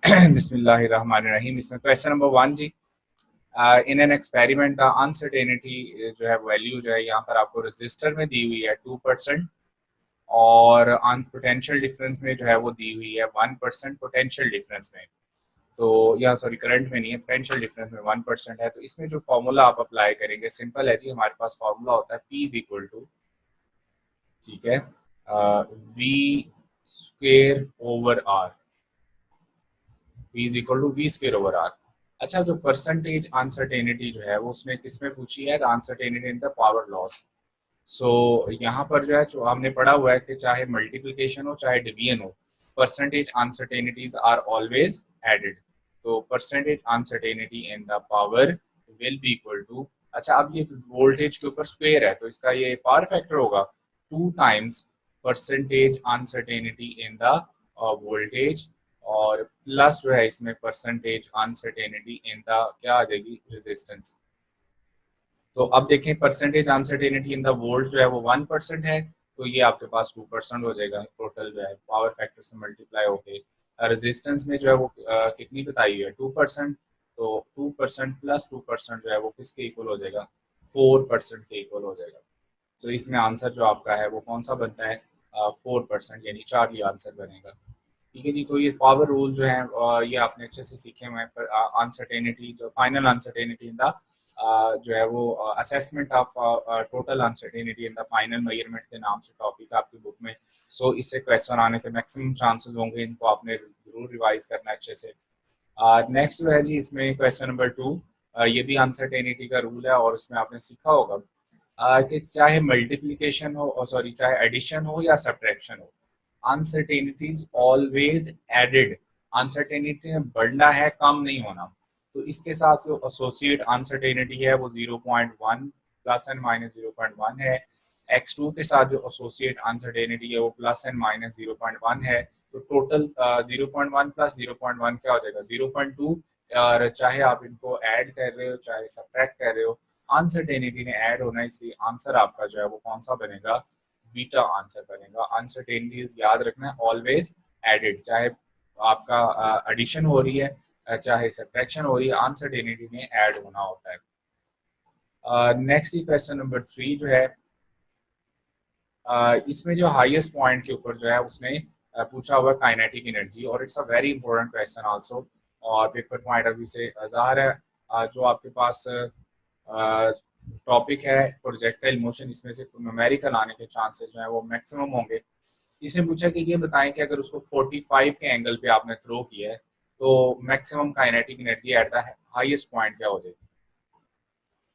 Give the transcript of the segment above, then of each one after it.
बिस्मिल्लाहिर्रहमानिर्रहीम। इसमें question number 1 जी। In an experiment the uncertainty जो है वैल्यू जो है यहाँ पर आपको रजिस्टर में दी हुई है 2%, और ऑन पोटेंशियल डिफरेंस में जो है वो दी हुई है 1% पोटेंशियल डिफरेंस में। तो या सॉरी, करंट में नहीं है, पोटेंशियल डिफरेंस में 1% है। तो इसमें जो फॉर्मूला आप अप्लाई करेंगे सिंपल है जी। हमारे पास फॉर्मूला होता है P इज इक्वल टू, ठीक है, V square over R. V is equal to V square over R. अच्छा, जो परसेंटेज अनसर्टेनिटी जो है वो उसने किसमें पूछी है? Uncertainty in the power loss. So यहाँ पर जो है, जो हमने पढ़ा हुआ है कि चाहे मल्टीप्लिकेशन हो चाहे डिवीजन हो, percentage uncertainties are always added. तो percentage uncertainty in the power will be equal to, अच्छा अब ये वोल्टेज के ऊपर स्क्वायर है तो इसका ये पावर फैक्टर होगा 2 times percentage uncertainty in the voltage, और प्लस जो है इसमें परसेंटेज अनसर्टेनिटी इन द क्या आ जाएगी, रेजिस्टेंस। तो अब देखें, percentage uncertainty in the volt जो है वो 1% है, तो ये आपके पास 2% हो जाएगा टोटल जो है पावर फैक्टर से मल्टीप्लाई होके। रेजिस्टेंस में जो है वो कितनी बताई है, 2%। तो 2% प्लस 2% जो है वो किसके इक्वल हो जाएगा, 4% के इक्वल हो जाएगा। तो इसमें आंसर जो आपका है वो कौन सा बनता है, 4%, यानी 4 ही आंसर बनेगा। ठीक है जी। तो ये पावर रूल जो है ये आपने अच्छे से सीखे हुए हैं। पर अनसर्टेनिटी, जो फाइनल अनसर्टेनिटी इन द जो है वो assessment of total uncertainty in the final measurement के नाम से टॉपिक है आपकी बुक में। सो इससे क्वेश्चन आने के मैक्सिमम चांसेस होंगे, इनको आपने जरूर रिवाइज करना है अच्छे से। नेक्स्ट जो है जी, इसमें क्वेश्चन नंबर 2, ये भी अनसर्टेनिटी का रूल है और इसमें आपने सीखा होगा कि चाहे मल्टीप्लिकेशन हो, सॉरी चाहे एडिशन हो या सब्ट्रैक्शन हो, अनसर्टेनिटीज ऑलवेज एडेड। अनसर्टेनिटी में बढ़ना है, कम नहीं होना। तो इसके साथ जो एसोसिएट अनसर्टेनिटी है वो 0.1 प्लस एंड माइनस 0.1 है। x2 के साथ जो एसोसिएट अनसर्टेनिटी है वो प्लस एंड माइनस 0.1 है। तो टोटल 0.1 प्लस 0.1 क्या हो जाएगा, 0.2। और चाहे आप इनको ऐड कर रहे हो चाहे सब्ट्रैक्ट कर रहे हो, अनसर्टेनिटी ने ऐड होना है, इसलिए आंसर आपका जो है वो कौन सा बनेगा, बीटा आंसर बनेगा। अनसर्टेनिटीज याद रखना है ऑलवेज एडेड, चाहे आपका एडिशन हो रही है चाहे सब्ट्रैक्शन हो रही है, अनसर्टेनिटी में ऐड होना होता है। नेक्स्ट क्वेश्चन नंबर 3 जो है, इसमें जो हाईएस्ट पॉइंट के ऊपर जो है उसने पूछा हुआ काइनेटिक एनर्जी, और it's a very important question also, और पेपर पॉइंट ऑफ व्यू से ज़ाहिर है जो आपके पास टॉपिक है प्रोजेक्टाइल मोशन, इसमें से न्यूमेरिकल आने के चांसेस जो है वो मैक्सिमम होंगे। इसने पूछा कि ये बताएं कि अगर उसको 45 के एंगल पे आपने थ्रो किया है तो maximum kinetic energy at the highest point क्या हो जाएगी।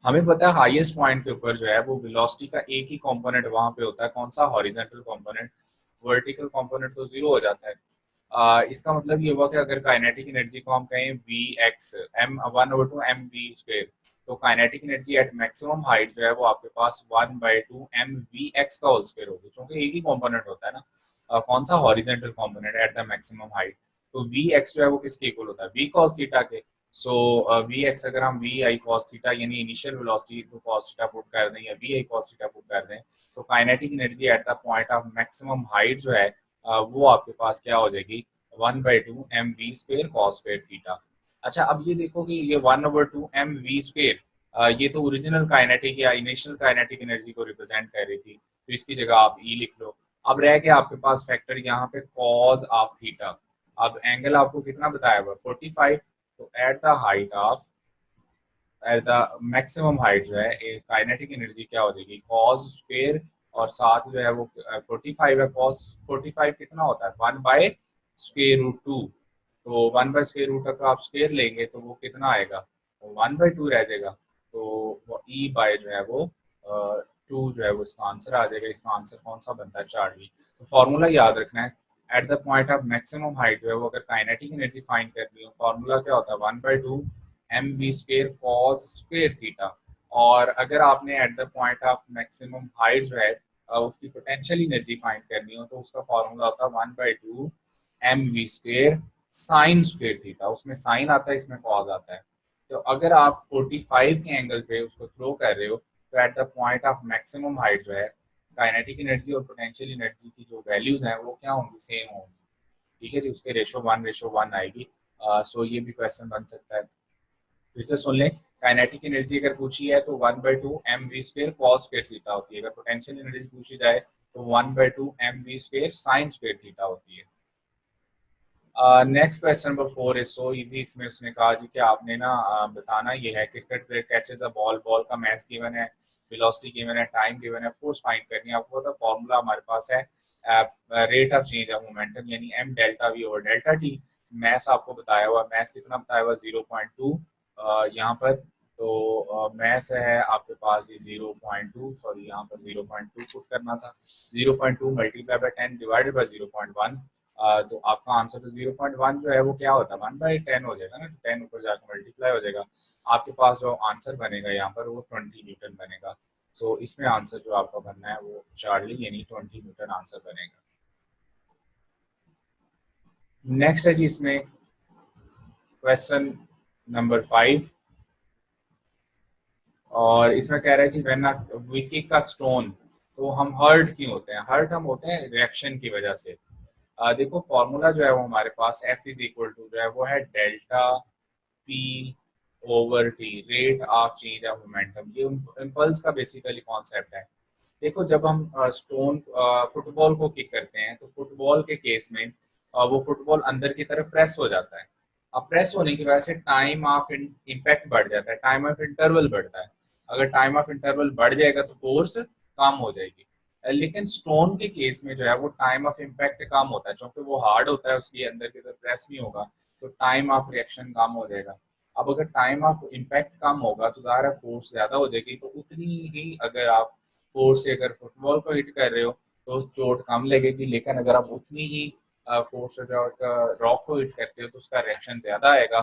हमें पता है हाईएस्ट पॉइंट के ऊपर जो है वो वेलोसिटी का एक ही कंपोनेंट वहां पे होता है, कौन सा, हॉरिजॉन्टल कंपोनेंट। वर्टिकल कंपोनेंट तो जीरो हो जाता है। इसका मतलब ये हुआ कि अगर काइनेटिक एनर्जी को हम कहें वी एक्स एम 1/2 mv², तो kinetic energy eight maximum height जो है वो आपके पास 1/2 mv(x) का होल स्क्वायर होगी, क्योंकि एक ही कंपोनेंट होता है ना। कौन सा, horizontal component at the maximum height. तो वी एक्स जो है वो किसके इक्वल होता है, वी कॉस थीटा के। सो वी एक्स अगर हम वी आई कॉस थीटा यानी इनिशियल वेलोसिटी को कॉस थीटा पुट कर दें या V I cos theta put कर दें, तो kinetic energy at the point of maximum height जो है वो आपके पास क्या हो जाएगी, 1/2 mv² कॉस स्क्वायर थीटा। अच्छा अब ये देखो कि ये 1/2 mv², ये तो ओरिजिनल काइनेटिक या इनिशियल काइनेटिक एनर्जी को रिप्रेजेंट कर रही थी, तो इसकी जगह आप ई लिख लो। अब रह गया आपके पास फैक्टर यहाँ पे कॉस ऑफ थीटा। अब एंगल आपको कितना बताया हुआ, 45। तो at the height of, at the maximum height जो है काइनेटिक एनर्जी क्या हो जाएगी, कॉस स्क्वायर, और साथ जो है वो 45 है, कॉस 45 कितना होता है, 1/√2। तो 1/√2 का आप स्क्वायर लेंगे तो वो कितना आएगा, 1/2 रह जाएगा। तो वो ई बाय जो है वो 2 जो है वो इसका आंसर आ जाएगा। इसका आंसर कौन सा बनता है, 4वीं। तो फॉर्मूला याद रखना है, eight the point of maximum height जो है वो अगर काइनेटिक एनर्जी फाइंड करनी हो, फॉर्मूला क्या होता है, 1/2 mv² कॉस स्क्वायर थीटा। और अगर आपने eight the point of maximum height जो है उसकी पोटेंशियल एनर्जी फाइंड करनी हो, तो उसका फॉर्मूला होता है 1/2 mv² साइन स्क्वायर थीटा। उसमें साइन आता है, इसमें कॉस आता है। तो अगर आप 45 के एंगल पे उसको थ्रो कर रहे हो, तो eight the point of maximum height जो है काइनेटिक एनर्जी और पोटेंशियल एनर्जी की जो वैल्यूज हैं वो क्या होंगी, सेम होंगी। ठीक है जी, उसके रेशो 1:1 आएगी। सो ये भी क्वेश्चन बन सकता है। फिर से सुन लें, काइनेटिक एनर्जी अगर पूछी है तो 1/2 mv² cos स्क्वायर थीटा होती है। अगर पोटेंशियल एनर्जी पूछी जाए तो 1/2 mv² sin स्क्वायर थीटा होती है। Next question number 4 is so easy. इसमें उसने कहा जी कि आपने ना बताना ये है, cricket player catches a ball, ball का मैच गिवन है, वेलोसिटी गिवन है, टाइम गिवन है, फोर्स फाइंड करनी है आपको। तो फॉर्मूला हमारे पास है rate of change of momentum यानी m delta v over delta t। Math आपको बताया हुआ, मैथ कितना बताया हुआ 0.2 यहाँ पर। तो मैथ है आपके पास ये 0.2, सॉरी यहाँ पर 0.2 पुट करना था। 0.2 मल्टीप्लाई बाय 10 डिवाइडेड बाय 0.1, तो आपका आंसर तो 0.1 जो है वो क्या होता है 1/10 हो जाएगा ना, 10 ऊपर जाकर मल्टीप्लाई हो जाएगा। आपके पास जो आंसर बनेगा यहाँ पर वो 20 न्यूटन बनेगा। सो इसमें आंसर जो आपका बनना है वो चार्ली यानी 20 न्यूटन आंसर बनेगा। नेक्स्ट है जी इसमें क्वेश्चन नंबर 5, और इसमें कह रहा है कि व्हेन वी किक का स्टोन, तो हम हर्ट क्यों होते हैं? हर्ट हम होते हैं रिएक्शन की वजह से। देखो फॉर्मूला जो है वो हमारे पास F इज इक्वल टू जो है वो है delta P over T, rate of change of momentum. ये इम्पल्स का बेसिकली कॉन्सेप्ट है। देखो जब हम स्टोन फुटबॉल को किक करते हैं तो फुटबॉल के केस में वो फुटबॉल अंदर की तरफ प्रेस हो जाता है। अब प्रेस होने की वजह से टाइम ऑफ इम्पैक्ट बढ़ जाता है, टाइम ऑफ इंटरवल बढ़ता है। अगर टाइम ऑफ इंटरवल बढ़ जाएगा तो फोर्स कम हो जाएगी। लेकिन स्टोन के केस में जो है वो टाइम ऑफ इम्पैक्ट कम होता है, क्योंकि वो हार्ड होता है उसलिए अंदर की तरफ प्रेस नहीं होगा, तो टाइम ऑफ रिएक्शन कम हो जाएगा। अब अगर टाइम ऑफ इम्पैक्ट कम होगा तो ज़ाहिर है फोर्स ज़्यादा हो जाएगी, तो उतनी ही अगर आप फोर्स से अगर फुटबॉल को हिट कर रहे हो तो चोट कम लगेगी। लेकिन अगर आप उतनी ही फोर्स से जो रॉक को हिट करते हो तो उसका रिएक्शन ज़्यादा आएगा,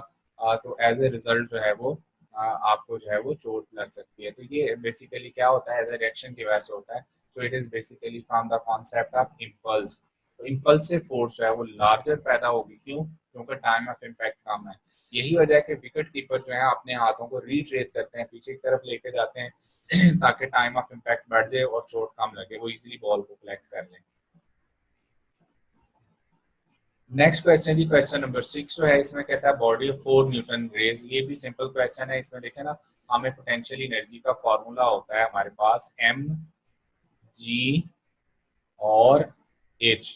तो एज ए रिजल्ट जो है वो आपको जो है वो चोट लग सकती है। तो ये बेसिकली क्या होता है, एज ए रिएक्शन की वजह से होता है। तो it is basically from the concept of impulse. तो इम्पल्सिव फोर्स जो है वो लार्जर पैदा होगी, क्यों? क्योंकि टाइम ऑफ इम्पैक्ट कम है। यही वजह है कि विकेट कीपर जो है अपने हाथों को रिट्रेस करते हैं, पीछे की तरफ लेके जाते हैं ताकि टाइम ऑफ इम्पैक्ट बढ़ जाए और चोट कम लगे, वो इजीली बॉल को कलेक्ट कर लें। नेक्स्ट क्वेश्चन जी क्वेश्चन नंबर 6 जो है इसमें कहता है बॉडी ऑफ 4 न्यूटन रेज। ये भी सिंपल क्वेश्चन है। इसमें देखें ना, हमें पोटेंशियल एनर्जी का फॉर्मूला होता है हमारे पास एम जी और एच,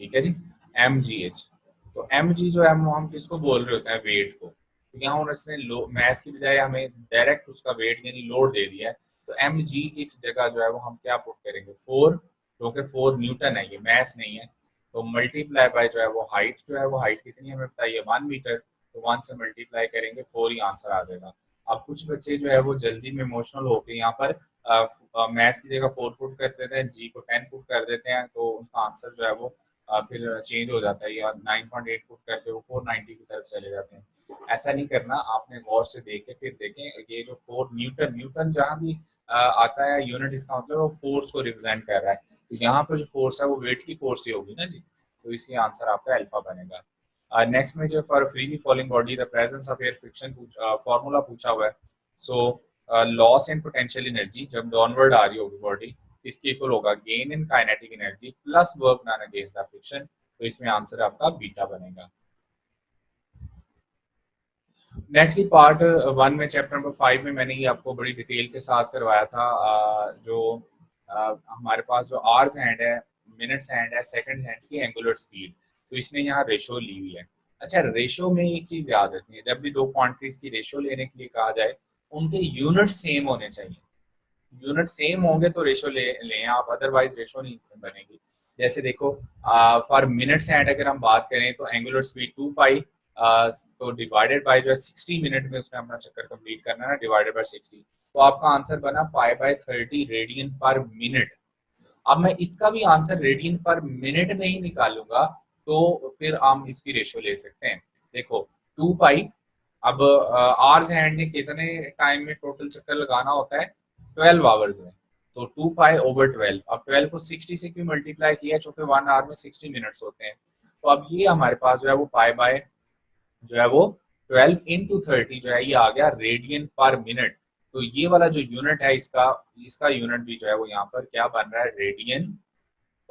ठीक है जी, एम जी एच। तो एम जी जो है हम किसको बोल रहे होते हैं, वेट को। तो यहाँ उन्होंने मैथ की बजाय हमें डायरेक्ट उसका वेट यानी लोड दे दिया है। तो एम जी की जगह जो है वो हम क्या पुट करेंगे 4, क्योंकि 4 न्यूटन है, ये मैथ नहीं है। तो मल्टीप्लाई बाय जो है वो हाइट, जो है वो हाइट कितनी हमें बताइए 1 मीटर। तो 1 से मल्टीप्लाई करेंगे 4 ही आंसर आ जाएगा। अब कुछ बच्चे जो है वो जल्दी में इमोशनल होकर यहाँ पर मैथ्स की जगह 4 पुट कर देते हैं, जी को 10 पुट कर देते हैं, तो उसका आंसर जो है वो फिर चेंज हो जाता है, या 9.8 पुट करके वो 490 की तरफ चले जाते हैं। ऐसा नहीं करना, आपने गौर से देखे फिर देखें ये जो 4 न्यूटन, न्यूटन जहाँ भी आता है यूनिट, इसका मतलब वो फोर्स को रिप्रेजेंट कर रहा है। तो यहाँ पर जो फोर्स है वो वेट की फोर्स ही होगी ना जी, तो इसलिए आंसर आपका अल्फा बनेगा। नेक्स्ट में जो for freely falling body the presence of air friction formula पूछा हुआ है। So loss in potential energy जब डाउनवर्ड आ रही होगी बॉडी, इसके इक्वल होगा gain in kinetic energy plus work done against the friction. तो इसमें आंसर आपका बीटा बनेगा। नेक्स्ट पार्ट 1 में चैप्टर नंबर 5 में मैंने ये आपको बड़ी डिटेल के साथ करवाया था। जो हमारे पास जो आवर्स हैंड है, मिनट्स हैंड है, सेकंड हैंड्स की एंगुलर स्पीड, तो इसने यहाँ रेशो ली हुई है। अच्छा, रेशो में एक चीज याद रखनी है, जब भी दो क्वांटिटीज की रेशो लेने के लिए कहा जाए उनके यूनिट सेम होने चाहिए। यूनिट सेम होंगे तो रेशो लें आप, अदरवाइज रेशो नहीं बनेगी। जैसे देखो फॉर मिनट्स हैंड अगर हम बात करें तो एंगुलर स्पीड 2 पाई, तो डिवाइडेड बाय जो है 60 मिनट में उसने अपना चक्कर कंप्लीट करना है ना, डिवाइडेड बाय 60, तो आपका आंसर बना पाई/30 रेडियन पर मिनट। अब मैं इसका भी आंसर रेडियन पर मिनट में ही निकालूंगा, तो फिर हम इसकी रेशो ले सकते हैं। देखो 2 पाई, अब आवर्स हैंड ने कितने टाइम में टोटल चक्कर लगाना होता है 12 आवर्स में, तो 2 पाई/12। अब 12 को 60 से क्यों मल्टीप्लाई किया, चूंकि 1 आवर में 60 मिनट्स होते हैं। तो अब ये हमारे पास जो है वो पाई बाय जो है वो 12 × 30 जो है ये आ गया रेडियन पर मिनट। तो ये वाला जो यूनिट है इसका इसका यूनिट भी जो है वो यहाँ पर क्या बन रहा है, रेडियन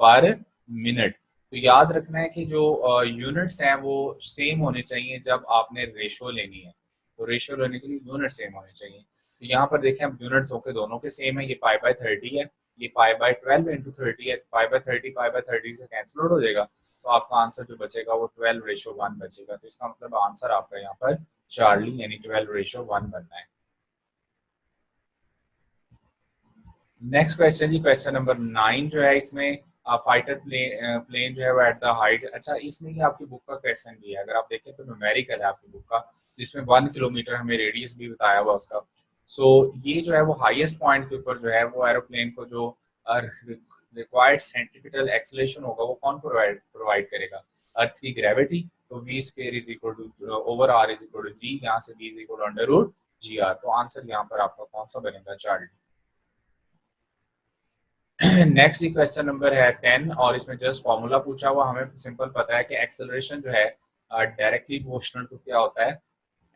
पर मिनट। तो याद रखना है कि जो यूनिट्स हैं वो सेम होने चाहिए जब आपने रेशो लेनी है। तो रेशो लेने के लिए यूनिट सेम होने चाहिए। तो यहाँ पर देखें अब यूनिट्स होके दोनों के सेम है। ये पाई बाय 30 है, ये पाई बाय 12 इंटू 30 है। पाई बाय 30 से कैंसिल आउट हो जाएगा, तो आपका आंसर जो बचेगा वो 12:1 बचेगा। तो इसका मतलब आंसर आपका यहाँ पर चार्ली यानी 12:1 बनना है। नेक्स्ट क्वेश्चन जी, क्वेश्चन नंबर 9 जो है इसमें फाइटर प्लेन जो है वो एट द हाइट। अच्छा, इसमें ही आपकी बुक का क्वेश्चन भी है, अगर आप देखें तो न्यूमेरिकल है आपकी बुक का, जिसमें 1 किलोमीटर हमें रेडियस भी बताया हुआ उसका। सो ये जो है वो हाईएस्ट पॉइंट के ऊपर जो है वो एरोप्लेन को जो रिक्वायर्ड सेंट्रीपिटल एक्सेलरेशन होगा वो कौन प्रोवाइड प्रोवाइड करेगा? अर्थ की ग्रेविटी। तो v square is equal to over r is equal to g, यहाँ से v is equal to under root g r. तो आंसर यहाँ पर आपका कौन सा बनेगा? चार्ली। नेक्स्ट क्वेश्चन नंबर है 10 और इसमें जस्ट फॉर्मूला पूछा हुआ। हमें सिंपल पता है कि एक्सेलरेशन जो है डायरेक्टली प्रोपोर्शनल टू क्या होता है?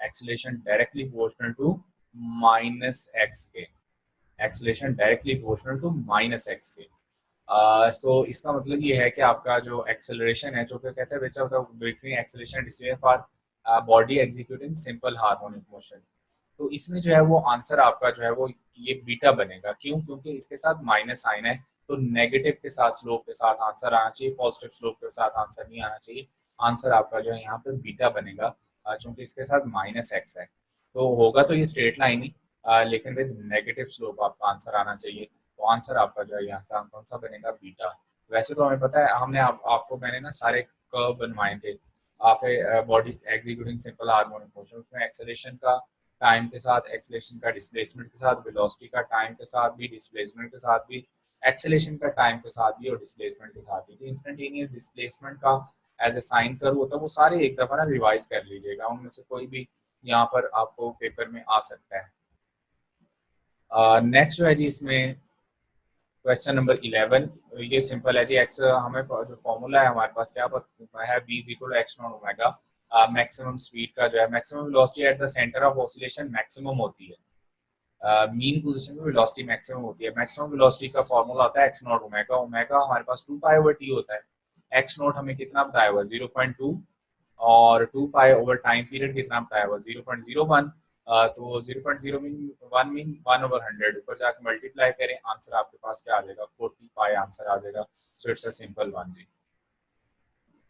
Acceleration directly proportional to minus x के। Acceleration directly proportional to minus x के। सो इसका मतलब ये है कि आपका जो एक्सेलरेशन है, जो कि कहते हैं which of the between acceleration distance for body executing simple harmonic motion. तो इसमें जो है वो आंसर आपका जो है वो ये बीटा बनेगा। क्यों? क्योंकि इसके साथ माइनस साइन है, तो नेगेटिव के साथ स्लोप के साथ आंसर आना चाहिए, पॉजिटिव स्लोप के साथ आंसर नहीं आना चाहिए। आंसर आपका जो है यहाँ पे बीटा बनेगा, चूंकि इसके साथ माइनस एक्स है। तो होगा तो ये स्ट्रेट लाइन ही, लेकिन विद नेगेटिव स्लोप आपका आंसर आना चाहिए। तो आंसर आपका जो है यहाँ का कौन सा बनेगा? बीटा। वैसे तो हमें पता है, हमने आपको मैंने ना सारे कर्व बनवाए थे। आप body executing simple harmonic motion, उसमें एक्सेलरेशन का टाइम के साथ, एक्सेलरेशन का डिस्प्लेसमेंट के साथ, वेलोसिटी का टाइम के साथ भी, डिस्प्लेसमेंट के साथ भी, एक्सेलरेशन का टाइम के साथ भी और डिस्प्लेसमेंट के साथ भी। तो इंस्टेंटेनियस डिस्प्लेसमेंट का एज ए साइन कर्व होता है, वो सारे एक दफा ना रिवाइज कर लीजिएगा, उनमें से कोई भी यहाँ पर आपको पेपर में आ सकता है। नेक्स्ट जो है जी इसमें क्वेश्चन नंबर 11। ये सिंपल है जी। एक्स हमें जो फॉर्मूला है हमारे पास क्या है? v is equal to X not omega. Maximum speed का जो है maximum velocity at the centre of oscillation maximum होती है, मीन पोजीशन में वेलोसिटी मैक्सिमम होती है। मैक्सिमम वेलोसिटी का फॉर्मूला होता है एक्स नॉट ओमेगा। ओमेगा हमारे पास 2 पाई ओवर टी होता है। एक्स नॉट हमें कितना बताया हुआ? 0.2। और 2 पाई ओवर टाइम पीरियड कितना बताया हुआ? 0.01। तो 0.0 मीन 1 मीन 1/100, ऊपर जाकर मल्टीप्लाई करें, आंसर आपके पास क्या आ जाएगा? 40 पाई आंसर आ जाएगा। So it's a simple one जी।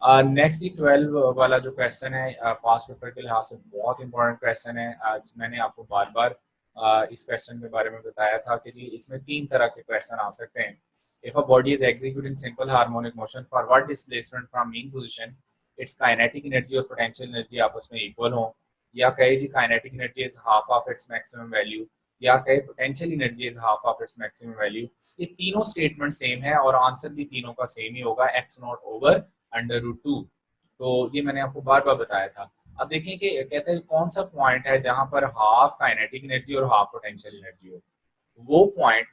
नेक्स्ट 12 वाला जो क्वेश्चन है पास पेपर के लिहाज से बहुत इंपॉर्टेंट क्वेश्चन है। आज मैंने आपको बार बार इस क्वेश्चन के बारे में बताया था कि जी इसमें 3 तरह के क्वेश्चन आ सकते हैं। If a body is executing simple harmonic motion for what displacement from mean position, its kinetic energy और पोटेंशियल एनर्जी आपस में इक्वल हो, या कहे जी kinetic energy is half of its maximum value, या कहे potential energy is half of its maximum value. ये तीनों स्टेटमेंट सेम है और आंसर भी तीनों का सेम ही होगा, X not over under root 2। तो ये मैंने आपको बार बार बताया था। अब देखें कि कहते हैं कौन सा पॉइंट है जहां पर हाफ काइनेटिक एनर्जी और हाफ पोटेंशियल एनर्जी हो। वो पॉइंट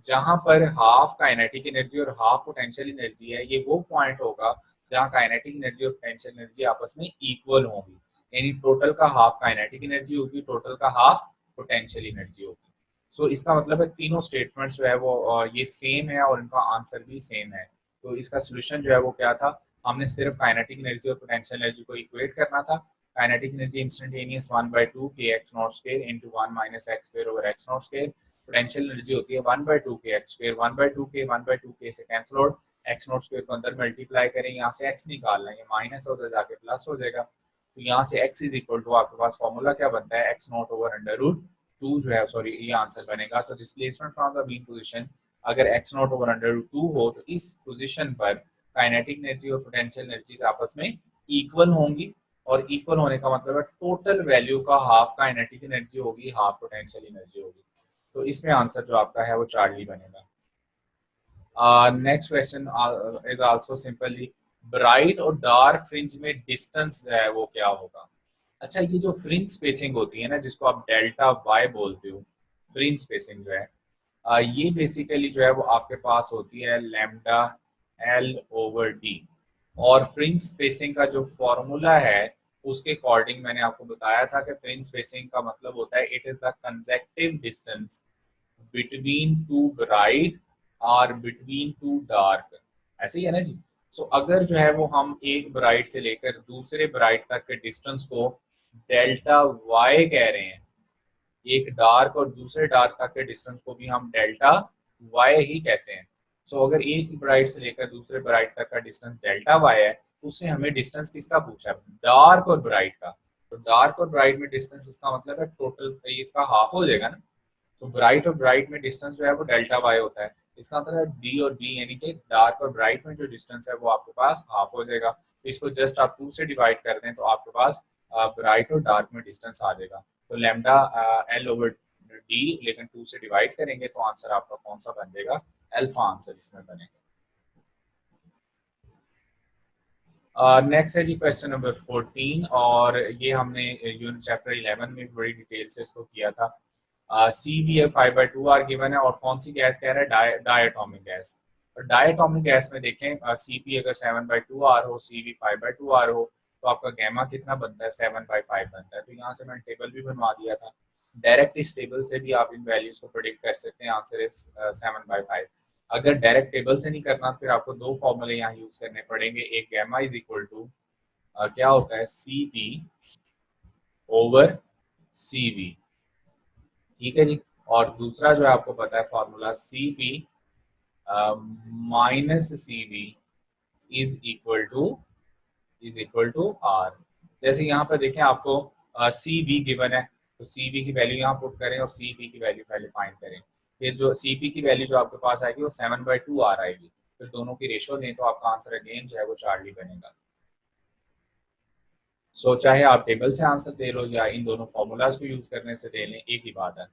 जहां पर हाफ काइनेटिक एनर्जी और हाफ पोटेंशियल एनर्जी है, ये वो पॉइंट होगा जहां काइनेटिक एनर्जी और पोटेंशियल एनर्जी आपस में इक्वल होंगी। यानी टोटल का हाफ काइनेटिक एनर्जी होगी, टोटल का हाफ पोटेंशियल एनर्जी होगी। सो इसका मतलब है तीनों स्टेटमेंट्स जो है वो ये सेम है और इनका आंसर भी सेम है। तो इसका सोल्यूशन जो है वो क्या था? हमने सिर्फ काइनेटिक एनर्जी और पोटेंशियल एनर्जी को इक्वेट करना था। काइनेटिक एनर्जी इंस्टेंटेनियस 1/2 के x not square into 1 minus x square over x not square. Potential energy होती है 1/2 के एक्स स्क्वायर। 1/2 के से cancel out, x not square को अंदर मल्टीप्लाई करें, यहाँ से एक्स निकालना है, ये माइनस होता जाके प्लस हो जाएगा। तो यहाँ से एक्स इज इक्वल टू आपके पास फॉर्मूला क्या बनता है? X not over under root 2 जो है, सॉरी ये आंसर बनेगा। तो displacement from the mean position अगर x not over under root 2 हो, तो इस पोजीशन पर काइनेटिक एनर्जी और पोटेंशियल एनर्जी आपस में इक्वल होंगी। और इक्वल होने का मतलब है टोटल वैल्यू का हाफ काइनेटिक एनर्जी होगी, हाफ पोटेंशियल एनर्जी होगी। तो इसमें आंसर जो आपका है वो चार्ली बनेगा। Next question is also simply bright और डार्क फ्रिंज में डिस्टेंस जो है वो क्या होगा? अच्छा, ये जो फ्रिंज स्पेसिंग होती है ना, जिसको आप डेल्टा वाई बोलते हो, फ्रिंज स्पेसिंग जो है ये बेसिकली जो है वो आपके पास होती है लैम्डा एल ओवर डी। और फ्रिंज स्पेसिंग का जो फॉर्मूला है उसके अकॉर्डिंग मैंने आपको बताया था कि फ्रिंज स्पेसिंग का मतलब होता है it is the consecutive distance between two bright और बिटवीन टू डार्क। ऐसे ही है ना जी। सो अगर जो है वो हम एक ब्राइट से लेकर दूसरे ब्राइट तक के डिस्टेंस को डेल्टा वाई कह रहे हैं, एक डार्क और दूसरे डार्क तक के डिस्टेंस को भी हम डेल्टा वाई ही कहते हैं। सो अगर एक ब्राइट से लेकर दूसरे ब्राइट तक का डिस्टेंस डेल्टा वाई है तो उसने हमें डिस्टेंस किसका पूछा है, डार्क और ब्राइट का। तो डार्क और ब्राइट में डिस्टेंस इसका मतलब है टोटल इसका हाफ हो जाएगा ना। तो ब्राइट और ब्राइट में डिस्टेंस जो है वो डेल्टा वाई होता है। इसका मतलब है डी और बी यानी कि डार्क और ब्राइट में जो डिस्टेंस है वो आपके पास हाफ हो जाएगा। तो इसको जस्ट आप 2 से डिवाइड कर दें तो आपके पास ब्राइट और डार्क में डिस्टेंस आ जाएगा। तो लैम्डा एल ओवर डी, लेकिन 2 से डिवाइड करेंगे तो आंसर आपका कौन सा बन जाएगा, अल्फा आंसर इसमें बनेगा। नेक्स्ट है जी क्वेश्चन नंबर 14 और ये हमने यूनिट चैप्टर 11 में बड़ी डिटेल से इसको किया था। सी वी एफ 5/2 आर गिवन है और कौन सी गैस कह रहा है, डायटोमिक गैस। और डायटोमिक गैस में देखें सी पी अगर 7/2 आर हो, सी वी 5/2 आर हो तो आपका गैमा कितना बनता है, 7/5 बनता है। तो यहाँ से मैंने टेबल भी बनवा दिया था, डायरेक्ट इस टेबल से भी आप इन वैल्यूज को प्रोडिक्ट कर सकते हैं। Answer is 7/5। अगर डायरेक्ट टेबल से नहीं करना तो फिर आपको दो फॉर्मूले यहाँ यूज करने पड़ेंगे। एक गैमा इज इक्वल टू क्या होता है, C P over C V, ठीक है जी। और दूसरा जो है आपको पता है formula C P minus C V is equal to R. जैसे यहाँ पर देखें आपको सी वी गिवन है तो सी वी की वैल्यू यहाँ पुट करें और सी पी की वैल्यू पहले फाइंड करें। फिर जो सी पी की वैल्यू जो आपके पास आएगी वो 7/2 आर आएगी। फिर दोनों की रेशो दें तो आपका आंसर अगेन जो है वो चार्ली बनेगा। सो चाहे आप टेबल से आंसर दे लो या इन दोनों फॉर्मूलाज को यूज करने से दे लें, एक ही बात है।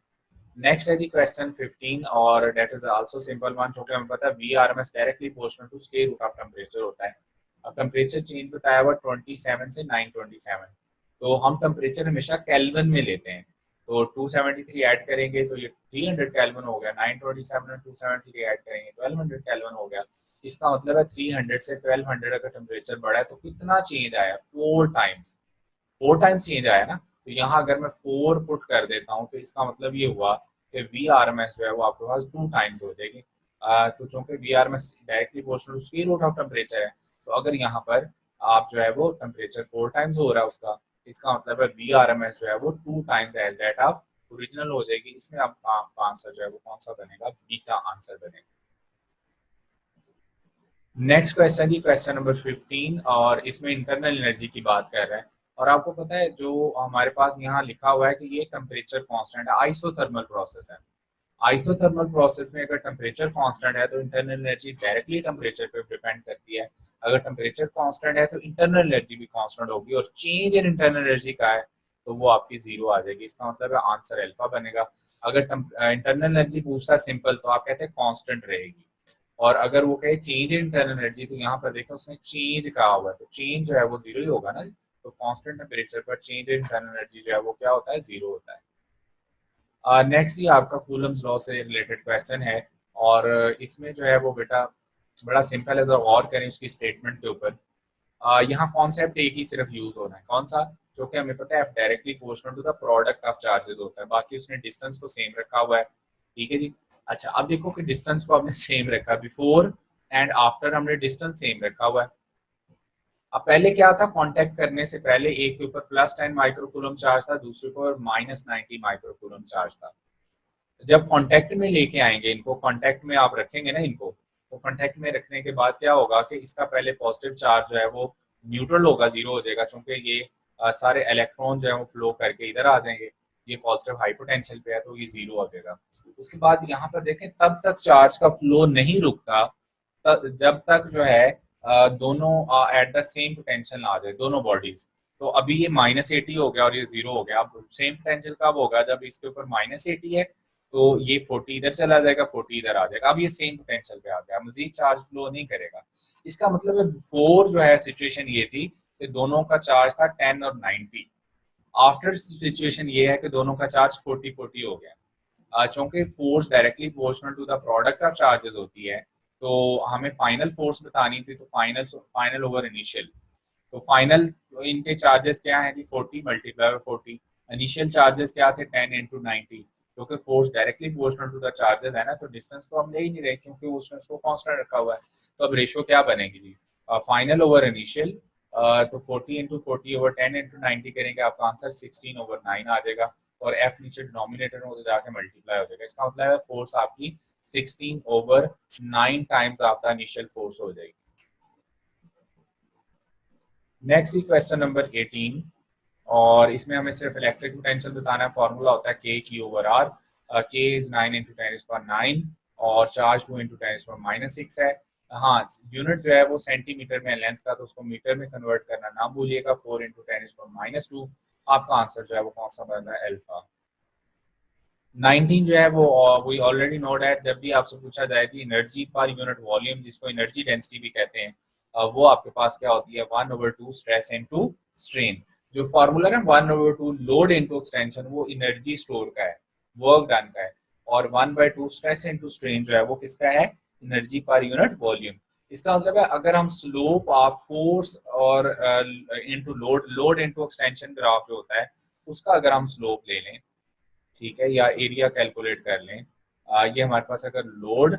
नेक्स्ट है जी क्वेश्चन 15 और that is also simple one, जो कि हमें पता है V R M S directly proportional to square root of temperature होता है। अब टेम्परेचर चेंज बताया हुआ 27 से 927, तो हम टेम्परेचर हमेशा केल्विन में लेते हैं। तो 273 ऐड करेंगे तो ये 300 केल्विन हो गया, 927 में 273 ऐड करेंगे 1200 केल्विन हो गया। इसका मतलब है 300 से 1200 अगर टेम्परेचर बढ़ा है तो कितना चेंज आया, 4 टाइम्स चेंज आया ना। तो यहाँ अगर मैं 4 पुट कर देता हूँ तो इसका मतलब ये हुआ कि वी आर एम एस जो है वो आपके पास 2 टाइम्स हो जाएगी। तो चूंकि V R M S directly proportional to square root of temperature है, तो अगर यहाँ पर आप जो है वो टेम्परेचर 4 टाइम्स हो रहा है उसका, इसका मतलब है वी आर एम एस जो है वो 2 times as that of original हो जाएगी। इसमें आपका आंसर जो है वो कौन सा बनेगा, बीटा आंसर बनेगा। नेक्स्ट क्वेश्चन जी क्वेश्चन नंबर 15 और इसमें इंटरनल एनर्जी की बात कर रहे हैं। और आपको पता है जो हमारे पास यहाँ लिखा हुआ है कि ये टेम्परेचर कांस्टेंट है, आइसोथर्मल प्रोसेस है। आइसोथर्मल प्रोसेस में अगर टेम्परेचर कांस्टेंट है तो इंटरनल एनर्जी डायरेक्टली टेम्परेचर पे डिपेंड करती है। अगर टेम्परेचर कांस्टेंट है तो इंटरनल एनर्जी भी कांस्टेंट होगी और चेंज इन इंटरनल एनर्जी का है तो वो आपकी जीरो आ जाएगी। इसका मतलब है आंसर अल्फा बनेगा। अगर इंटरनल एनर्जी पूछता सिंपल तो आप कहते हैं कांस्टेंट रहेगी, और अगर वो कहे चेंज इन इंटरनल एनर्जी तो यहाँ पर देखो उसने चेंज कहा हुआ है तो चेंज जो है वो जीरो ही होगा ना। तो कांस्टेंट टेम्परेचर पर चेंज इन इंटरनल एनर्जी जो है वो क्या होता है, जीरो होता है। नेक्स्ट ये आपका कूलम्स लॉ से रिलेटेड क्वेश्चन है और इसमें जो है वो बेटा बड़ा सिंपल है, तो गौर करें उसकी स्टेटमेंट के ऊपर। यहाँ कॉन्सेप्ट एक ही सिर्फ यूज होना है, कौन सा, जो कि हमें पता है directly proportional to the product of charges होता है, बाकी उसने डिस्टेंस को सेम रखा हुआ है, ठीक है जी। अच्छा अब देखो कि डिस्टेंस को हमने सेम रखा, बिफोर एंड आफ्टर हमने डिस्टेंस सेम रखा हुआ है। अब पहले क्या था, कांटेक्ट करने से पहले एक के ऊपर +10 माइक्रोकूलम चार्ज था, दूसरे के ऊपर -90 माइक्रोकूलम चार्ज था। जब कांटेक्ट में लेके आएंगे इनको, कांटेक्ट में आप रखेंगे ना इनको, तो कांटेक्ट में रखने के बाद क्या होगा कि इसका पहले पॉजिटिव चार्ज जो है वो न्यूट्रल होगा, जीरो हो जाएगा, क्योंकि ये सारे इलेक्ट्रॉन जो है वो फ्लो करके इधर आ जाएंगे। ये पॉजिटिव हाई पोटेंशियल पे है तो ये जीरो हो जाएगा। उसके बाद यहाँ पर देखें तब तक चार्ज का फ्लो नहीं रुकता जब तक जो है दोनों एट द सेम पोटेंशियल आ जाए, दोनों बॉडीज। तो अभी ये -80 हो गया और ये जीरो हो गया। अब सेम पोटेंशियल कब होगा, जब इसके ऊपर -80 है तो ये 40 इधर चला जाएगा, 40 इधर आ जाएगा। अब ये सेम पोटेंशियल पे आ गया, मजीद चार्ज फ्लो नहीं करेगा। इसका मतलब है बिफोर जो है सिचुएशन ये थी कि दोनों का चार्ज था 10 और 90। आफ्टर सिचुएशन ये है कि दोनों का चार्ज 40-40 हो गया। चूंकि force directly proportional to the product of charges होती है तो हमें फाइनल फोर्स बतानी थी, तो फाइनल ओवर इनिशियल। तो फाइनल इनके चार्जेस क्या है जी, 40 × 40। इनिशियल चार्जेस क्या थे, 10 × 90। क्योंकि force directly proportional to the charges है ना, तो डिस्टेंस को हम ले ही नहीं रहे क्योंकि उसने उसको कांस्टेंट रखा हुआ है। तो अब रेशियो क्या बनेगी जी, फाइनल ओवर इनिशियल, तो 40 इंटू 40 ओवर 10 इंटू 90 करेंगे, आपका आंसर 16 ओवर 9 आ जाएगा, और एफ नीचे डिनोमिनेटर में उधर जाके मल्टीप्लाई हो जाएगा। इसका मतलब है फोर्स आपकी 16 ओवर 9 टाइम्स आपका इनिशियल फोर्स हो जाएगी। नेक्स्ट क्वेश्चन नंबर 18, और इसमें हमें सिर्फ इलेक्ट्रिक पोटेंशियल बताना है। फॉर्मूला होता है के क्यू ओवर आर, के इज 9 इंटू 10⁻⁹ और चार्ज 2 इंटू 10⁻�6 है। हाँ, यूनिट जो है वो सेंटीमीटर में लेंथ का, तो उसको मीटर में कन्वर्ट करना ना भूलिएगा। 4 इंटू 10⁻², आपका आंसर जो है वो कौन सा बन रहा है, अल्फा। 19 जो है वो वी ऑलरेडी नोड है। जब भी आपसे पूछा जाए कि एनर्जी पर यूनिट वॉल्यूम, जिसको एनर्जी डेंसिटी भी कहते हैं, वो आपके पास क्या होती है, 1/2 स्ट्रेस इनटू स्ट्रेन। जो फॉर्मूला है 1/2 लोड इनटू एक्सटेंशन, वो एनर्जी स्टोर का है, वर्क डन का है, और 1/2 स्ट्रेस इनटू स्ट्रेन जो है वो किसका है, एनर्जी पर यूनिट वॉल्यूम। इसका मतलब है अगर हम स्लोप ऑफ फोर्स और into load into extension graph जो होता है, उसका अगर हम स्लोप ले लें, ठीक है, या एरिया कैलकुलेट कर लें, ये हमारे पास अगर लोड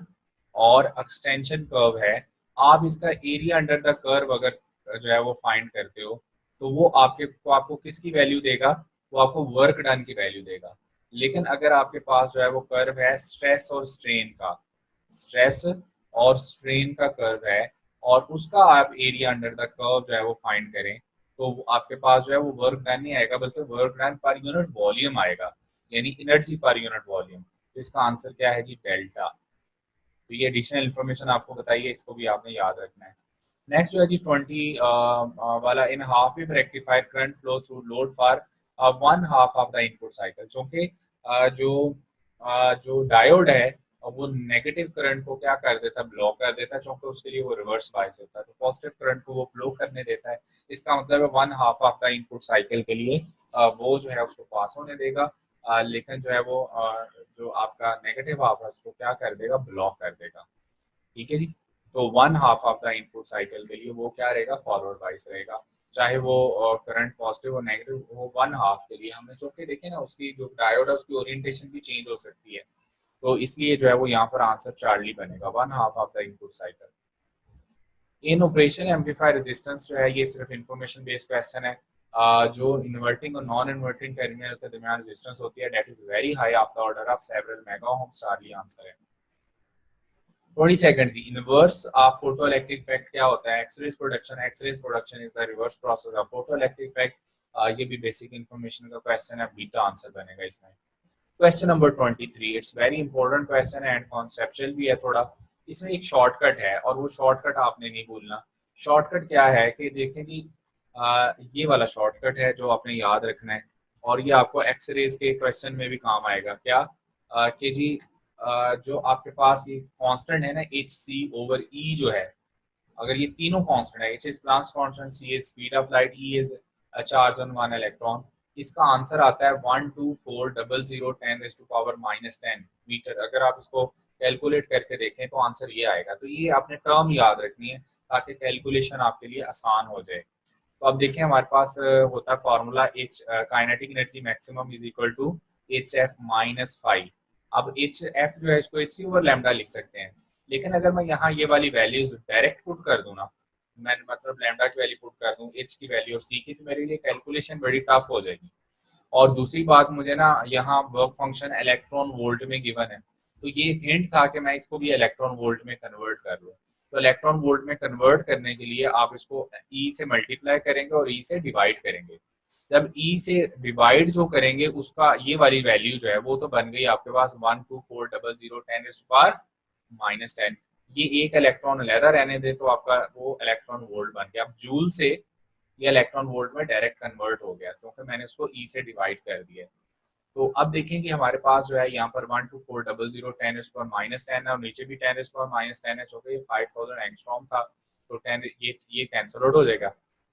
और एक्सटेंशन कर्व है, आप इसका एरिया अंडर द कर्व अगर जो है वो फाइंड करते हो, तो वो आपको किसकी वैल्यू देगा, वो आपको वर्क डन की वैल्यू देगा। लेकिन अगर आपके पास जो है वो कर्व है स्ट्रेस और स्ट्रेन का, स्ट्रेस और स्ट्रेन का कर्व है, और उसका आप एरिया अंडर द कर्व जो है वो फाइंड करें, तो आपके पास जो है वो वर्क डन नहीं आएगा, बल्कि work done per unit volume आएगा, यानी एनर्जी पर यूनिट वॉल्यूम। तो इसका आंसर क्या है जी, डेल्टा। तो ये एडिशनल इन्फॉर्मेशन आपको बताइए, इसको भी आपने याद रखना है। नेक्स्ट जो है जी 20 वाला, in half wave rectifier current flow through load for 1/2 of the input cycle. क्योंकि जो डायोड है वो नेगेटिव करंट को क्या कर देता है, ब्लॉक कर देता है, क्योंकि उसके लिए वो रिवर्स बायस होता है, तो पॉजिटिव करंट को वो फ्लो करने देता है। इसका मतलब है 1/2 ऑफ द इनपुट साइकिल के लिए वो जो है उसको पास होने देगा, लेकिन जो है वो जो आपका नेगेटिव हाफ है उसको क्या कर देगा, ब्लॉक कर देगा। ठीक है जी। तो 1/2 ऑफ द इनपुट साइकिल के लिए वो क्या रहेगा, फॉरवर्ड बाइस रहेगा। चाहे वो करंट पॉजिटिव और नेगेटिव हो, 1/2 के लिए हमने जो कि देखे ना, उसकी जो डायोड है उसकी ओरिएंटेशन भी चेंज हो सकती है, तो इसलिए जो है वो यहाँ पर आंसर चार्ली बनेगा, 1/2 of the input cycle. In operation amplifier resistance जो है ये सिर्फ इंफॉर्मेशन बेस्ड क्वेश्चन है। जो इन्वर्टिंग और नॉन इन्वर्टिंग टर्मिनल के दरमियान रेजिस्टेंस होती है, that is very high of the order of several mega ohm, charlie answer है। 20 सेकंड जी। Inverse of photo electric effect क्या होता है, X rays production. X rays production is the reverse process of photo electric effect. ये भी basic information का question है, beta answer बनेगा इसमें। Question number 23, it's very important question है एंड कॉन्सेप्चुअल भी है थोड़ा। इसमें एक शॉर्टकट है, और वो शॉर्टकट आपने नहीं भूलना। शॉर्टकट क्या है कि देखें कि ये वाला शॉर्टकट है जो आपने याद रखना है, और ये आपको एक्सरेज के क्वेश्चन में भी काम आएगा। क्या कि जी जो आपके पास ये कांस्टेंट है ना, एच सी ओवर ई जो है, अगर ये तीनों कांस्टेंट है, H is Planck's constant, C is speed of light, E is charge on one electron, इसका आंसर आता है 1240010⁻⁻10 मीटर। अगर आप इसको कैलकुलेट करके देखें तो आंसर ये आएगा। तो ये आपने टर्म याद रखनी है ताकि कैलकुलेशन आपके लिए आसान हो जाए। तो अब देखें हमारे पास होता है formula H, kinetic energy maximum is equal to H F minus five. अब एच एफ जो है इसको एच सी ओवर लैम्डा लिख सकते हैं, लेकिन अगर मैं यहाँ ये वाली वैल्यूज डायरेक्ट पुट कर दूं ना, मैं मतलब लैम्डा की वैल्यू पुट कर दूं, एच की वैल्यू और सी की, तो मेरे लिए कैलकुलेशन बड़ी टफ हो जाएगी। और दूसरी बात, मुझे ना यहाँ वर्क फंक्शन इलेक्ट्रॉन वोल्ट में गिवन है, तो ये एक हिंट था कि मैं इसको भी इलेक्ट्रॉन वोल्ट में कन्वर्ट कर लूँ। तो इलेक्ट्रॉन वोल्ट में कन्वर्ट करने के लिए आप इसको ई से मल्टीप्लाई करेंगे और ई से डिवाइड करेंगे। जब ई से डिवाइड जो करेंगे उसका ये वाली वैल्यू जो है वो तो बन गई आपके पास 1240010⁻⁻10। ये एक इलेक्ट्रॉन अलहदा रहने दे तो आपका वो इलेक्ट्रॉन वोल्ट बन गया। अब जूल से ये इलेक्ट्रॉन वोल्ट में डायरेक्ट कन्वर्ट हो गया क्योंकि मैंने उसको ई से डिवाइड कर दिया। तो अब देखें कि हमारे पास जो है यहाँ पर 1240010⁻⁻10 है, और नीचे भी 10⁻⁻10 है, चूंकि 5000 एंगस्ट्रॉम था, तो 10 ये कैंसल आउट हो जाएगा।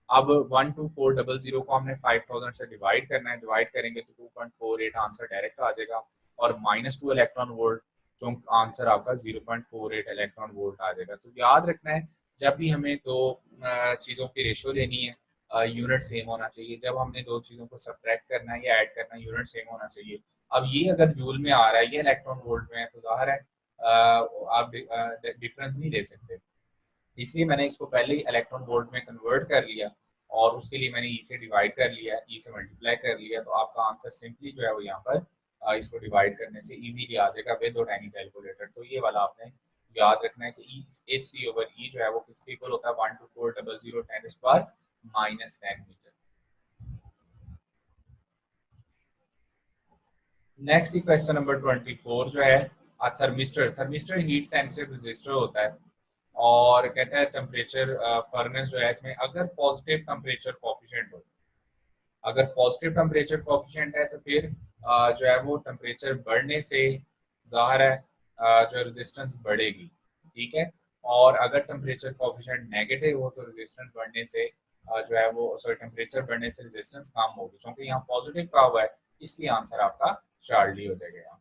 अब 12400 को हमने 5000 से डिवाइड करना है, डिवाइड करेंगे तो 2.48 आंसर डायरेक्ट आ जाएगा, और -2 इलेक्ट्रॉन वोल्ट, जो आंसर आपका 0.48 इलेक्ट्रॉन वोल्ट आ जाएगा। तो याद रखना है, जब भी हमें दो चीज़ों की रेशो लेनी है, यूनिट सेम होना चाहिए। जब हमने दो चीज़ों को सब्ट्रैक्ट करना है या ऐड करना है, यूनिट सेम होना चाहिए। अब ये अगर जूल में आ रहा है, ये इलेक्ट्रॉन वोल्ट में है, तो जाहिर है आप डिफरेंस नहीं ले सकते। इसलिए मैंने इसको पहले ही इलेक्ट्रॉन वोल्ट में कन्वर्ट कर लिया और उसके लिए मैंने ई से डिवाइड कर लिया, ई से मल्टीप्लाई कर लिया, तो आपका आंसर सिंपली जो है वो यहाँ पर इसको डिवाइड करने से इजीली आ जाएगा विद और एनी कैलकुलेटर। तो ये वाला आपने याद रखना है कि ई एच सी ओवर ई जो है वो किसके इक्वल होता है 1240010⁻⁻10 मीटर। नेक्स्ट क्वेश्चन नंबर 24 जो है thermistor. Thermistor heat sensitive resistor होता है और कहता है टेम्परेचर फर्नेस जो है इसमें अगर पॉजिटिव टेम्परेचर कोफिशिएंट हो, अगर पॉजिटिव टेम्परेचर कोफिशिएंट है तो फिर जो है वो टेम्परेचर बढ़ने से ज़ाहिर है जो रेजिस्टेंस बढ़ेगी, ठीक है। और अगर टेम्परेचर कोफिशिएंट नेगेटिव हो तो रेजिस्टेंस बढ़ने से जो है वो सॉरी टेम्परेचर बढ़ने से रेजिस्टेंस कम होगी, क्योंकि यहाँ पॉजिटिव का हुआ है इसलिए आंसर आपका चार्ली हो जाएगा यहाँ।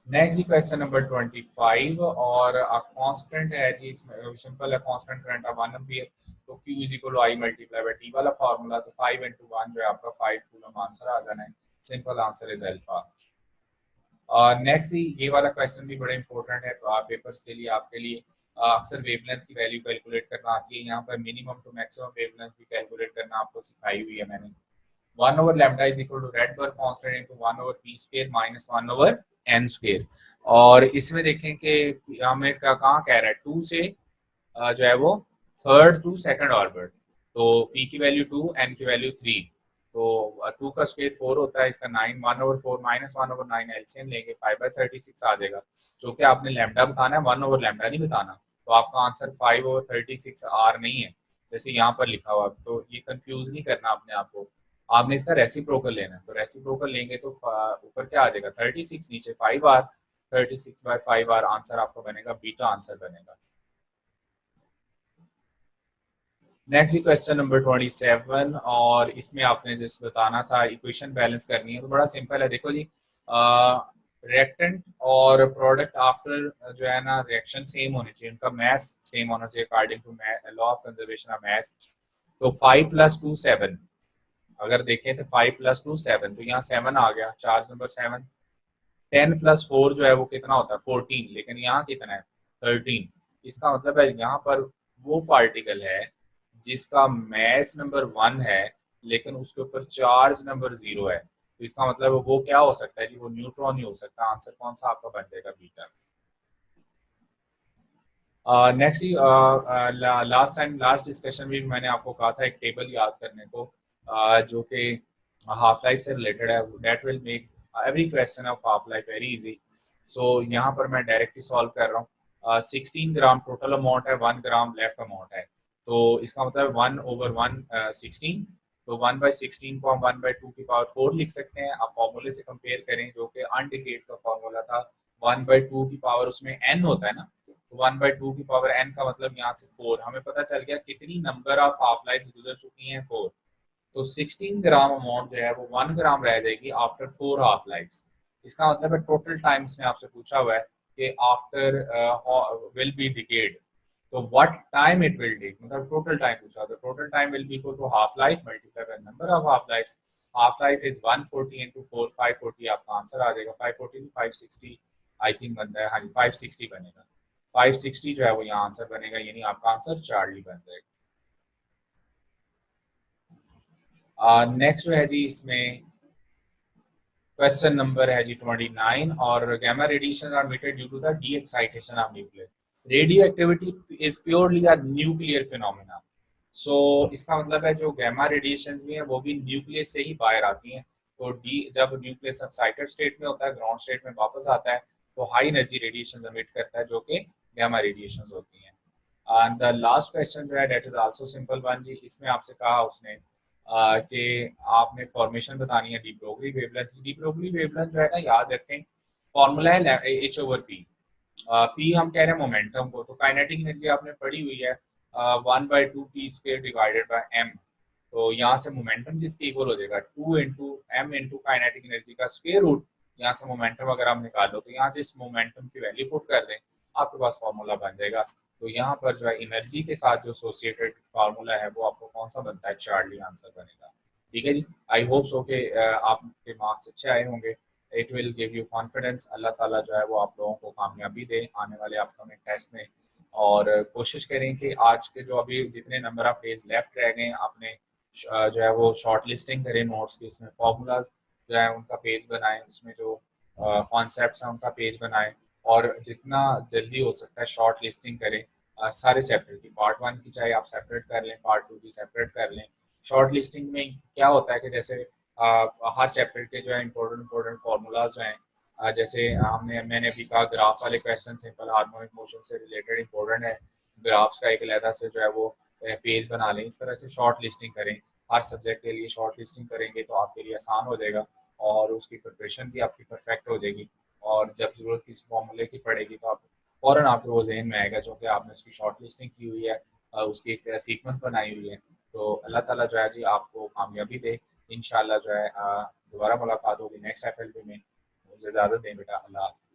नेक्स्ट जी क्वेश्चन नंबर 25 और कांस्टेंट है जी, इसमें सिंपल है, कांस्टेंट करंट ऑफ 1 एम्पीयर, तो Q is equal to I multiply by T वाला फार्मूला, तो 5 × 1 जो है आपका 5 कूलम आंसर आ जाना है। Simple answer is alpha. Next ये वाला क्वेश्चन भी बड़ा इंपॉर्टेंट है, तो आप पेपर्स के लिए आपके लिए अक्सर वेवलेंथ की वैल्यू कैलकुलेट करना आती है, यहाँ पर मिनिमम टू मैक्सिमम वेवलेंथ भी कैलकुलेट करना आपको सिखाई हुई है मैंने। 1/λ is equal to Rydberg constant into 1/p square minus 1/n square. और इसमें देखें कि हमें कहाँ कह रहा है 2 से जो है वो थर्ड टू सेकंड ऑर्बिट, तो p की वैल्यू 2, n की वैल्यू 3, तो 2 का स्क्वायर 4 होता है, इसका 9, 1/4 माइनस 1/9 एलसीएम लेंगे 5/36 आ जाएगा, जो कि आपने लैम्डा बताना है 1/λ नहीं बताना, तो आपका आंसर 5/36 आर नहीं है जैसे यहाँ पर लिखा हुआ, तो ये कंफ्यूज नहीं करना अपने आप को, आपने इसका रेसिप्रोकल लेना है, तो रेसिप्रोकल लेंगे तो ऊपर क्या आ जाएगा 36, नीचे 5r, 36/5r आंसर आपका बनेगा, बीटा आंसर बनेगा। नेक्स्ट क्वेश्चन नंबर 27 और इसमें आपने जस्ट बताना था इक्वेशन बैलेंस करनी है, तो बड़ा सिंपल है, देखो जी रिएक्टेंट और प्रोडक्ट आफ्टर जो है ना रिएक्शन सेम होने चाहिए, उनका मैस सेम होना चाहिए according to law of conservation of mass. तो 5 + 2 7, अगर देखें तो 5 + 2 7, तो यहाँ 7 आ गया, चार्ज नंबर 7। 10 + 4 जो है वो कितना होता है 14, लेकिन यहाँ कितना है 13, इसका मतलब है यहाँ पर वो पार्टिकल है जिसका मैस नंबर 1 है लेकिन उसके ऊपर चार्ज नंबर 0 है, तो इसका मतलब वो क्या हो सकता है जी, वो न्यूट्रॉन ही हो सकता है। आंसर कौन सा आपका बन जाएगा, beta. Next last time last discussion में मैंने आपको कहा था एक टेबल याद करने को जो कि हाफ लाइफ से रिलेटेड है, that will make every question of half life very easy. So यहाँ पर मैं डायरेक्टली सॉल्व कर रहा हूँ। 16 ग्राम टोटल अमाउंट है, 1 ग्राम लेफ्ट अमाउंट है, तो इसका मतलब 1/1 16, तो 1/16 को हम 1/2⁴ लिख सकते हैं। आप फॉर्मूले से कंपेयर करें जो कि अनडिकेट का फॉर्मूला था, 1/2 उसमें n होता है ना, 1/2 का मतलब यहाँ से 4, हमें पता चल गया कितनी नंबर ऑफ हाफ लाइफ गुजर चुकी हैं 4, तो 16 ग्राम अमाउंट जो है वो 1 ग्राम रह जाएगी आफ्टर 4 हाफ लाइफ। इसका मतलब है टोटल टाइम इसने आपसे पूछा हुआ है कि आफ्टर विल बी डिकेड, तो what time it will take, मतलब टोटल टाइम पूछा, तो total time will be equal to half life multiply by number of half life. Half life is 140 × 4, 540 आपका आंसर आ जाएगा, 540 to 560 आई थिंक बनता है, हाँ जी 560 बनेगा, 560 जो है वो यहाँ आंसर बनेगा, यानी आपका आंसर चार्ली बन जाएगा। नेक्स्ट जो है जी इसमें क्वेश्चन नंबर है जी 29 और gamma radiation are emitted due to the de excitation of nucleus. Radioactivity is purely a nuclear phenomena, so इसका मतलब है जो गैमा रेडिएशन भी है वो भी न्यूक्लियस से ही बाहर आती हैं, तो डी जब न्यूक्लियस एक्साइटेड स्टेट में होता है ग्राउंड स्टेट में वापस आता है तो हाई एनर्जी रेडिएशन एमिट करता है जो कि गैमा रेडिएशन होती हैं। एंड द लास्ट क्वेश्चन जो है that is also simple one जी, इसमें आपसे कहा उसने कि आपने फॉर्मेशन बतानी है de Broglie wavelength. De Broglie wavelength जो है ना याद रखें फॉर्मूला है H/P, P हम कह रहे हैं मोमेंटम को, तो काइनेटिक एनर्जी आपने पढ़ी हुई है 1/2p² डिवाइडेड बाय m, तो यहाँ से मोमेंटम किसके इक्वल हो जाएगा 2 × m × काइनेटिक एनर्जी का स्क्वायर रूट, यहाँ से मोमेंटम अगर हम निकाल लो तो यहाँ जिस मोमेंटम की वैल्यू पुट कर दें आपके पास फॉर्मूला बन जाएगा, तो यहाँ पर जो है एनर्जी के साथ जो एसोसिएटेड फार्मूला है वो आपको कौन सा बनता है, चार्ली आंसर बनेगा। ठीक है जी, आई होप सो के आपके मार्क्स अच्छे आए होंगे। It will give you confidence. अल्लाह ताला जो है वो आप लोगों को कामयाबी दे आने वाले अपकमिंग टेस्ट में। और कोशिश करें कि आज के जो अभी जितने नंबर ऑफ डेज लेफ्ट रह गए आपने जो है वो शॉर्ट लिस्टिंग करें नोट्स की, उसमें फॉर्मूलाज जो है उनका पेज बनाएं, उसमें जो कॉन्सेप्ट्स हैं उनका पेज बनाएं, और जितना जल्दी हो सकता है शॉर्ट लिस्टिंग करें सारे चैप्टर की। पार्ट 1 की चाहे आप सेपरेट कर लें, पार्ट 2 की सेपरेट कर लें। शॉर्ट लिस्टिंग में क्या होता है कि जैसे हर चैप्टर के जो है इंपॉर्टेंट फार्मूलाज हैं, जैसे मैंने अभी कहा ग्राफ वाले क्वेश्चन सिंपल हार्मोनिक मोशन से रिलेटेड इंपॉर्टेंट है, ग्राफ्स का एक अलहदा से जो है वो पेज बना लें। इस तरह से शॉर्ट लिस्टिंग करें, हर सब्जेक्ट के लिए शॉर्ट लिस्टिंग करेंगे तो आपके लिए आसान हो जाएगा और उसकी प्रिपरेशन भी आपकी परफेक्ट हो जाएगी। और जब ज़रूरत किसी फॉर्मूले की पड़ेगी तो आप फ़ौरन आपको वो जहन में आएगा, जो कि आपने उसकी शॉर्ट लिस्टिंग की हुई है, उसकी एक सीक्वेंस बनाई हुई है। तो अल्लाह ताला जो है जी आपको कामयाबी दे। इंशाल्लाह जो है दोबारा मुलाकात होगी नेक्स्ट एफएलपी में। मुझे इजाज़त दें बेटा, अल्लाह हाफ़िज़।